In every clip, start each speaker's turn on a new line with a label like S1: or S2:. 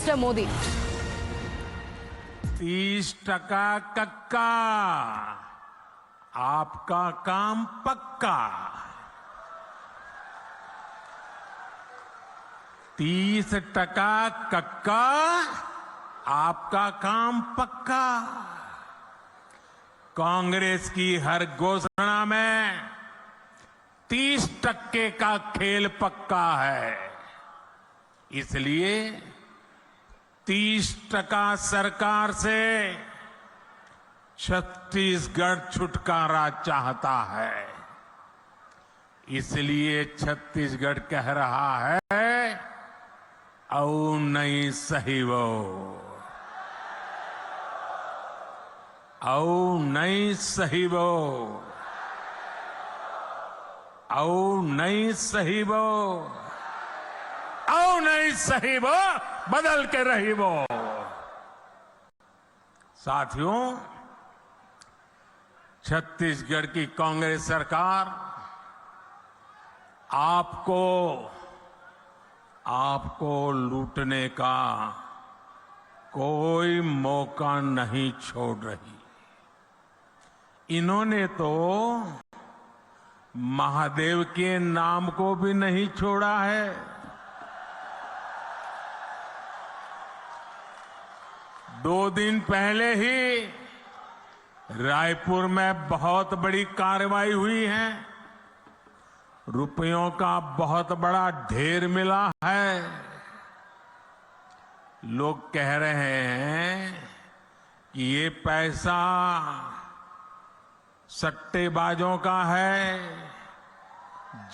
S1: Mr. Modi.
S2: 30% कक्का, आपका काम पक्का। 30% कक्का, आपका काम पक्का। कांग्रेस की हर घोषणा में 30% का खेल पक्का है। इसलिए 30% सरकार से छत्तीसगढ़ छुटकारा चाहता है। इसलिए छत्तीसगढ़ कह रहा है, औ नहीं सही वो, औ नहीं सही वो, औ नहीं सही वो, औ नहीं सही वो, बदल के रही वो। साथियों, छत्तीसगढ़ की कांग्रेस सरकार आपको लूटने का कोई मौका नहीं छोड़ रही। इन्होंने तो महादेव के नाम को भी नहीं छोड़ा है। दो दिन पहले ही रायपुर में बहुत बड़ी कार्रवाई हुई है। रुपयों का बहुत बड़ा ढेर मिला है। लोग कह रहे हैं कि ये पैसा सट्टेबाजों का है,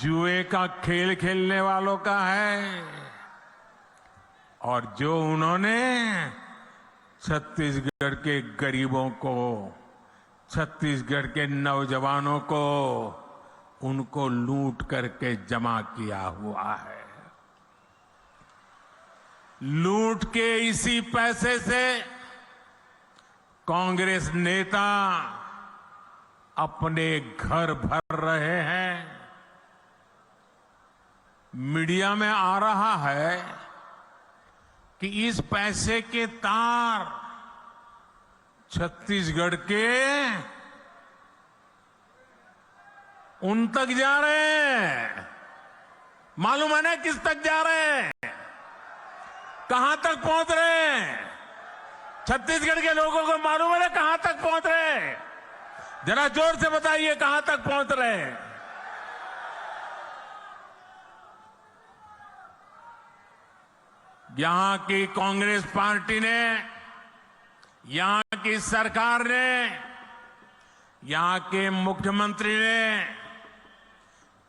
S2: जुए का खेल खेलने वालों का है, और जो उन्होंने छत्तीसगढ़ के गरीबों को, छत्तीसगढ़ के नौजवानों को, उनको लूट करके जमा किया हुआ है। लूट के इसी पैसे से कांग्रेस नेता अपने घर भर रहे हैं। मीडिया में आ रहा है कि इस पैसे के तार छत्तीसगढ़ के उन तक जा रहे हैं। मालूम है ना किस तक जा रहे हैं, कहां तक पहुंच रहे हैं? छत्तीसगढ़ के लोगों को मालूम है ना कहां तक पहुंच रहे हैं? जरा जोर से बताइए कहां तक पहुंच रहे हैं। यहां की कांग्रेस पार्टी ने, यहां की सरकार ने, यहां के मुख्यमंत्री ने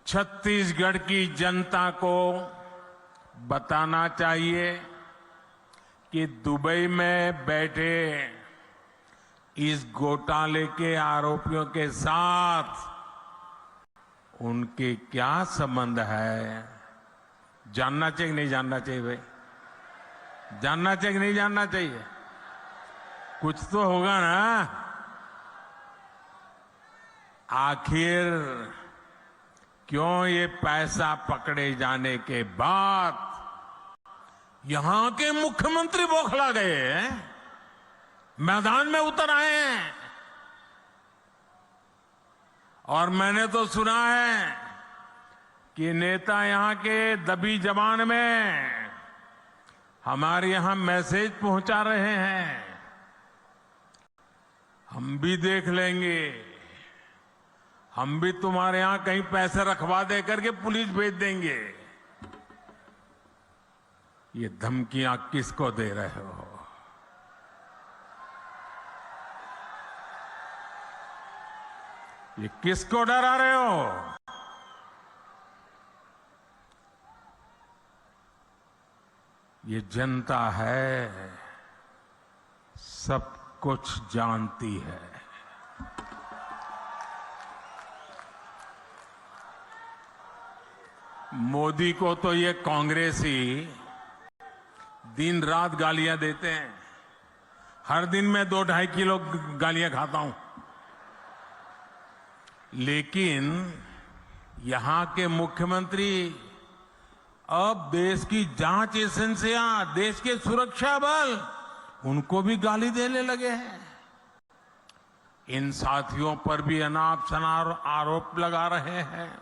S2: छत्तीसगढ़ की जनता को बताना चाहिए कि दुबई में बैठे इस घोटाले के आरोपियों के साथ उनके क्या संबंध है। जानना चाहिए नहीं जानना चाहिए भाई? जानना चाहिए नहीं जानना चाहिए? कुछ तो होगा ना। आखिर क्यों ये पैसा पकड़े जाने के बाद यहां के मुख्यमंत्री बौखला गए हैं, मैदान में उतर आए हैं? और मैंने तो सुना है कि नेता यहां के दबी जबान में हमारे यहां मैसेज पहुंचा रहे हैं, हम भी देख लेंगे, हम भी तुम्हारे यहां कहीं पैसे रखवा दे करके पुलिस भेज देंगे। ये धमकियां किसको दे रहे हो? ये किसको डरा रहे हो? ये जनता है, सब कुछ जानती है। मोदी को तो ये कांग्रेसी दिन रात गालियां देते हैं। हर दिन मैं 2-2.5 किलो गालियां खाता हूं। लेकिन यहां के मुख्यमंत्री अब देश की जांच एजेंसियां, देश के सुरक्षा बल, उनको भी गाली देने लगे हैं। इन साथियों पर भी अनाप शनाप आरोप लगा रहे हैं।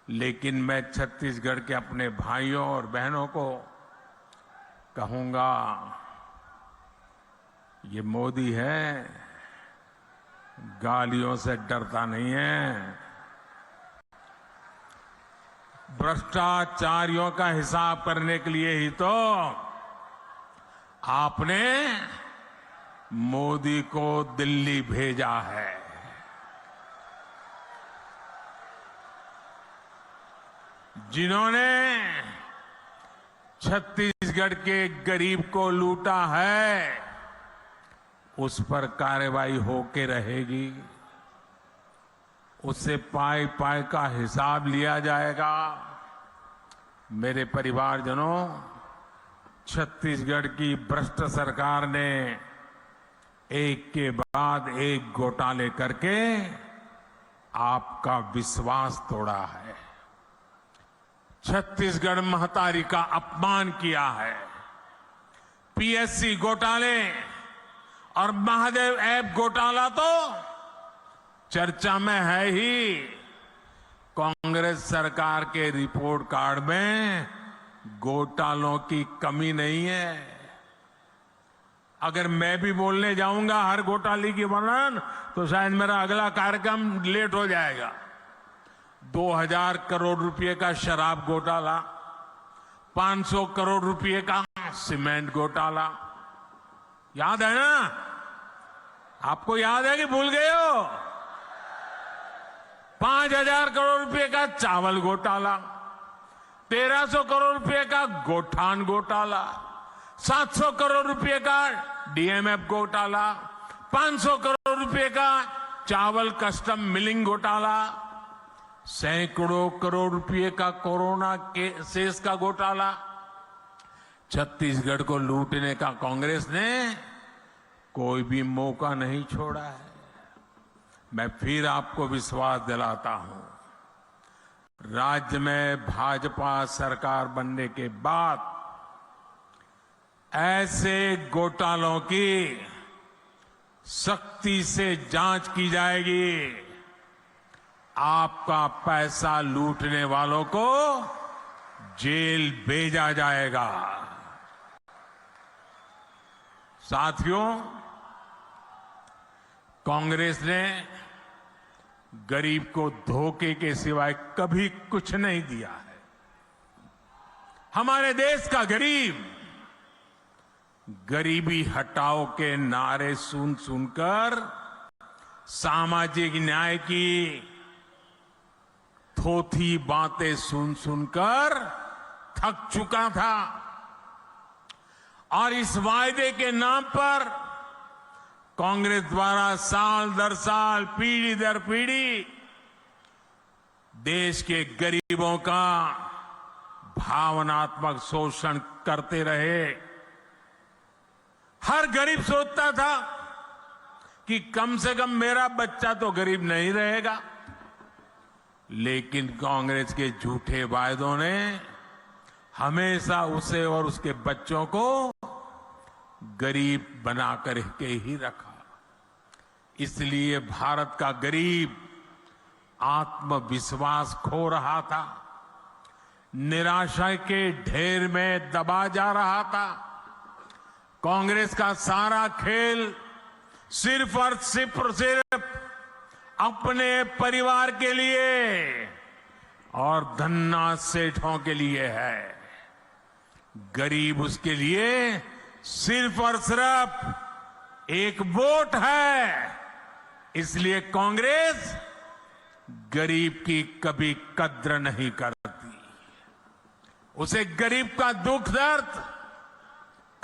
S2: लेकिन मैं छत्तीसगढ़ के अपने भाइयों और बहनों को कहूंगा, ये मोदी है, गालियों से डरता नहीं है। भ्रष्टाचारियों का हिसाब करने के लिए ही तो आपने मोदी को दिल्ली भेजा है। जिन्होंने छत्तीसगढ़ के गरीब को लूटा है, उस पर कार्रवाई होके रहेगी। उससे पाई पाई का हिसाब लिया जाएगा। मेरे परिवारजनों, छत्तीसगढ़ की भ्रष्ट सरकार ने एक के बाद एक घोटाले करके आपका विश्वास तोड़ा है। छत्तीसगढ़ महतारी का अपमान किया है। पीएससी घोटाले और महादेव ऐप घोटाला तो चर्चा में है ही। कांग्रेस सरकार के रिपोर्ट कार्ड में घोटालों की कमी नहीं है। अगर मैं भी बोलने जाऊंगा हर घोटाले की वर्णन, तो शायद मेरा अगला कार्यक्रम लेट हो जाएगा। 2000 करोड़ रुपए का शराब घोटाला, 500 करोड़ रुपए का सीमेंट घोटाला, याद है ना? आपको याद है कि भूल गए हो? 5000 करोड़ रुपए का चावल घोटाला, 1300 करोड़ रुपए का गोठान घोटाला, 700 करोड़ रुपए का डीएमएफ घोटाला, 500 करोड़ रुपए का चावल कस्टम मिलिंग घोटाला, सैकड़ों करोड़ रुपए का कोरोना केसेस का घोटाला। छत्तीसगढ़ को लूटने का कांग्रेस ने कोई भी मौका नहीं छोड़ा है। मैं फिर आपको विश्वास दिलाता हूं, राज्य में भाजपा सरकार बनने के बाद ऐसे घोटालों की सख्ती से जांच की जाएगी। आपका पैसा लूटने वालों को जेल भेजा जाएगा। साथियों, कांग्रेस ने गरीब को धोखे के सिवाय कभी कुछ नहीं दिया है। हमारे देश का गरीब गरीबी हटाओ के नारे सुन सुनकर सामाजिक न्याय की थोथी बातें सुन सुनकर थक चुका था। और इस वायदे के नाम पर कांग्रेस द्वारा साल दर साल, पीढ़ी दर पीढ़ी देश के गरीबों का भावनात्मक शोषण करते रहे। हर गरीब सोचता था कि कम से कम मेरा बच्चा तो गरीब नहीं रहेगा। लेकिन कांग्रेस के झूठे वायदों ने हमेशा उसे और उसके बच्चों को गरीब बनाकर के ही रखा। इसलिए भारत का गरीब आत्मविश्वास खो रहा था, निराशा के ढेर में दबा जा रहा था। कांग्रेस का सारा खेल सिर्फ और सिर्फ अपने परिवार के लिए और धन्ना सेठों के लिए है। गरीब उसके लिए सिर्फ और सिर्फ एक वोट है। इसलिए कांग्रेस गरीब की कभी कद्र नहीं करती। उसे गरीब का दुख दर्द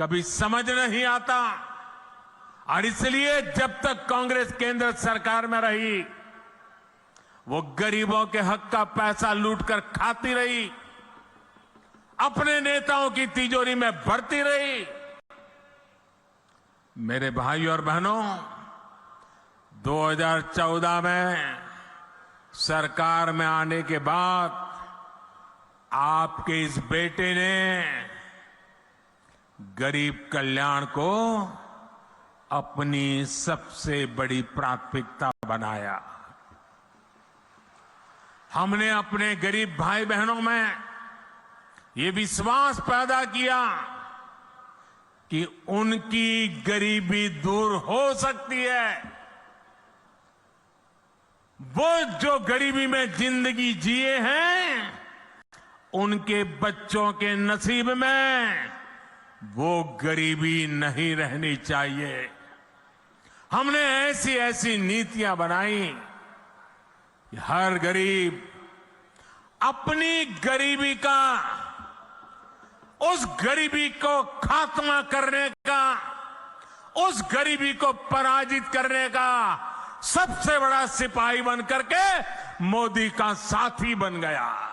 S2: कभी समझ नहीं आता। और इसलिए जब तक कांग्रेस केंद्र सरकार में रही, वो गरीबों के हक का पैसा लूटकर खाती रही, अपने नेताओं की तिजोरी में भरती रही। मेरे भाइयों और बहनों, 2014 में सरकार में आने के बाद आपके इस बेटे ने गरीब कल्याण को अपनी सबसे बड़ी प्राथमिकता बनाया। हमने अपने गरीब भाई बहनों में ये विश्वास पैदा किया कि उनकी गरीबी दूर हो सकती है। वो जो गरीबी में जिंदगी जिए हैं, उनके बच्चों के नसीब में वो गरीबी नहीं रहनी चाहिए। हमने ऐसी ऐसी नीतियां बनाई कि हर गरीब अपनी गरीबी का, उस गरीबी को खात्मा करने का, उस गरीबी को पराजित करने का सबसे बड़ा सिपाही बन करके मोदी का साथी बन गया।